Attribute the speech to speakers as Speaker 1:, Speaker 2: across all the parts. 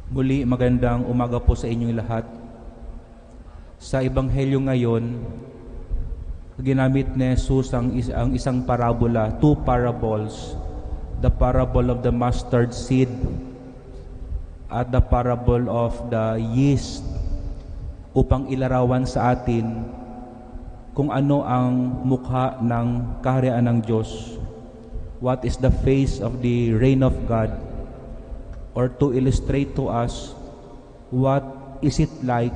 Speaker 1: Muli, magandang umaga po sa inyong lahat. Sa Ebanghelyo ngayon, ginamit ni Jesus ang isang parabola, two parables. The parable of the mustard seed at the parable of the yeast, upang ilarawan sa atin kung ano ang mukha ng kaharian ng Diyos. What is the face of the reign of God? Or to illustrate to us, what is it like?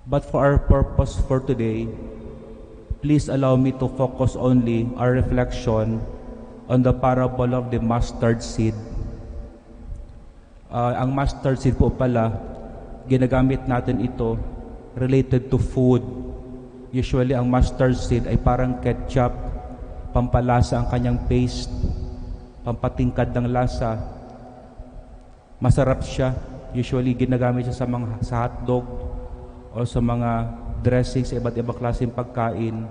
Speaker 1: But for our purpose for today, please allow me to focus only our reflection on the parable of the mustard seed. Ang mustard seed po pala, ginagamit natin ito related to food. Usually, ang mustard seed ay parang ketchup, pampalasa ang kanyang paste, pampatingkad ng lasa. Masarap siya. Usually, ginagamit siya sa hotdog o sa mga dressing sa iba't ibang klaseng pagkain.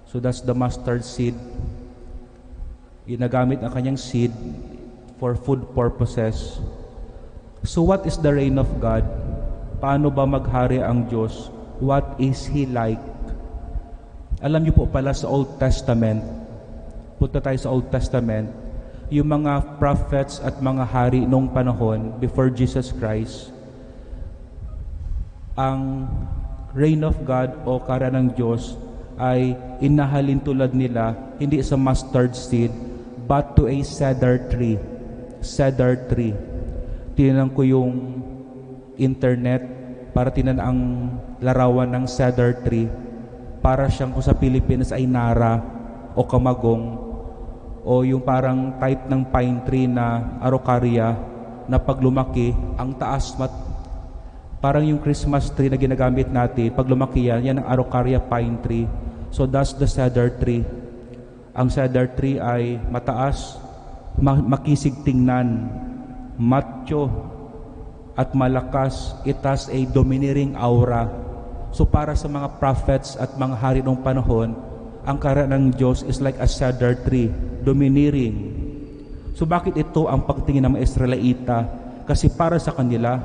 Speaker 1: So that's the mustard seed. Ginagamit ang kanyang seed for food purposes. So what is the reign of God? Paano ba maghari ang Diyos? What is He like? Alam niyo po pala sa Old Testament, punta tayo sa Old Testament, yung mga prophets at mga hari noong panahon before Jesus Christ, ang reign of God o kaharian ng Diyos ay inahalin tulad nila hindi sa mustard seed but to a cedar tree. Cedar tree. Tinignan ko yung internet para tingnan ang larawan ng cedar tree. Para siyang kung sa Pilipinas ay nara o kamagong o yung parang type ng pine tree na araucaria na pag lumaki, ang taas parang yung Christmas tree na ginagamit natin, pag lumaki yan ang araucaria pine tree. So that's the cedar tree. Ang cedar tree ay mataas, makisig tingnan, macho, at malakas. It has a domineering aura. So para sa mga prophets at mga hari ng panahon, ang kaharian ng Diyos is like a cedar tree, domineering. So bakit ito ang pagtingin ng mga Israelita? Kasi para sa kanila,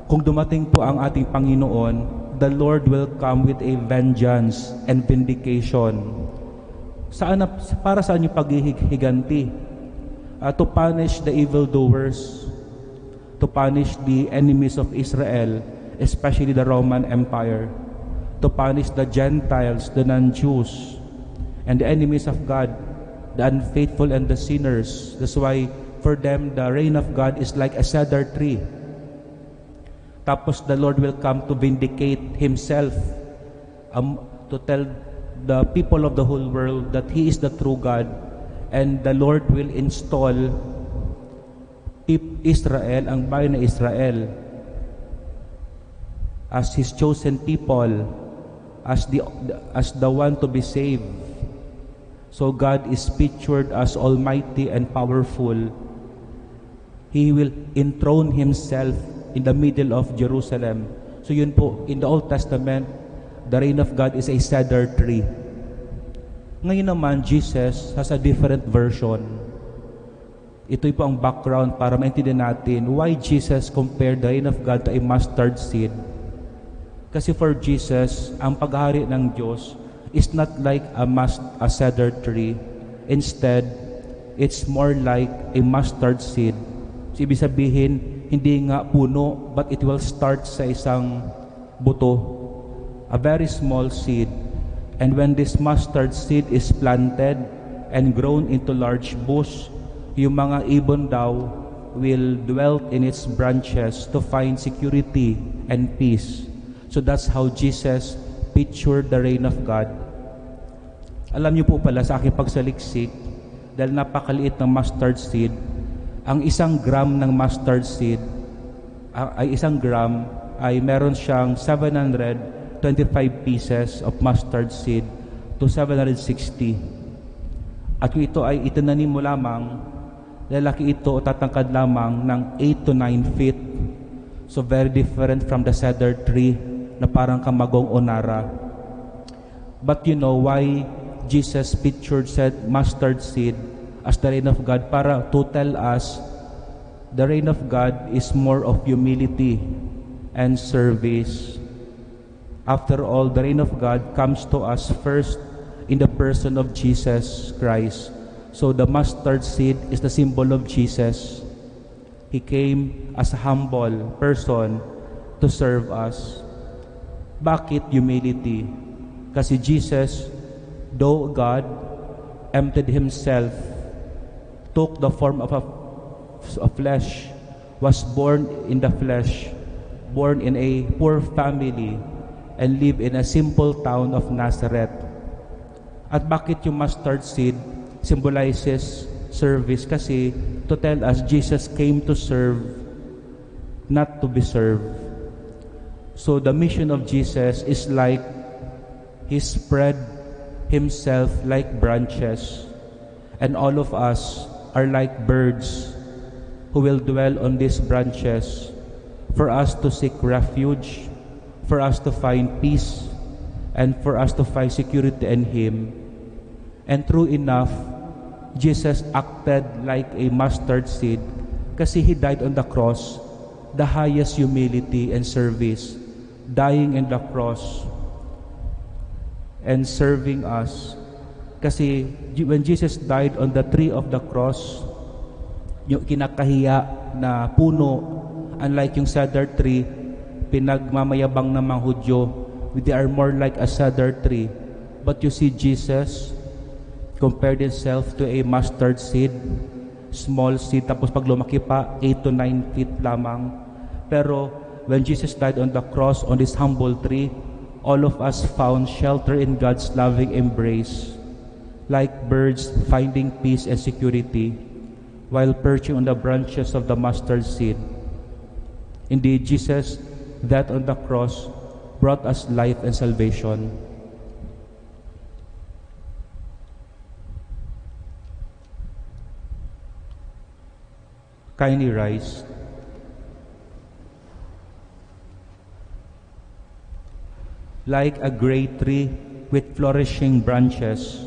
Speaker 1: kung dumating po ang ating Panginoon, the Lord will come with a vengeance and vindication. Para saan yung paghihiganti? To punish the evildoers, to punish the enemies of Israel, especially the Roman Empire, to punish the Gentiles, the non-Jews, and the enemies of God, the unfaithful and the sinners. That's why for them, the reign of God is like a cedar tree. Tapos the Lord will come to vindicate Himself, to tell the people of the whole world that He is the true God, and the Lord will install Israel, ang bayan na Israel, as His chosen people, as the one to be saved. So God is pictured as almighty and powerful. He will enthrone Himself in the middle of Jerusalem. So yun po, in the Old Testament, the reign of God is a cedar tree. Ngayon naman, Jesus has a different version. Ito'y po ang background para maintindihan natin why Jesus compared the reign of God to a mustard seed. Kasi for Jesus, ang paghari ng Diyos is not like a cedar tree. Instead, it's more like a mustard seed. So, ibig sabihin, hindi nga puno, but it will start sa isang buto, a very small seed. And when this mustard seed is planted and grown into large bush, yung mga ibon daw will dwell in its branches to find security and peace. So that's how Jesus pictured the reign of God. Alam niyo po pala sa aking pagsaliksik, dahil napakaliit ng mustard seed, ang 1 gram ng mustard seed ay 1 gram ay meron siyang 725 pieces of mustard seed to 760. At kung ito ay itinanim mo lamang, lalaki ito o tatangkad lamang ng 8 to 9 feet. So very different from the cedar tree na parang kamagong o nara. But you know why Jesus pictured said mustard seed as the reign of God para to tell us the reign of God is more of humility and service. After all, the reign of God comes to us first in the person of Jesus Christ. So the mustard seed is the symbol of Jesus. He came as a humble person to serve us. Bakit humility? Kasi Jesus, though God, emptied Himself, took the form of a flesh, was born in the flesh, born in a poor family, and lived in a simple town of Nazareth. At bakit yung mustard seed symbolizes service? Kasi to tell us Jesus came to serve, not to be served. So the mission of Jesus is like He spread Himself like branches, and all of us are like birds who will dwell on these branches for us to seek refuge, for us to find peace, and for us to find security in Him. And true enough, Jesus acted like a mustard seed kasi He died on the cross, the highest humility and service, dying in the cross and serving us. Kasi when Jesus died on the tree of the cross, yung kinakahiya na puno, unlike yung cedar tree, pinagmamayabang ng mga Hudyo, they are more like a cedar tree. But you see Jesus compared Himself to a mustard seed, small seed, tapos pag lumaki pa, 8 to 9 feet lamang. Pero when Jesus died on the cross, on this humble tree, all of us found shelter in God's loving embrace, like birds finding peace and security while perching on the branches of the mustard seed. Indeed, Jesus' death on the cross brought us life and salvation. Kindly rise. Like a great tree with flourishing branches,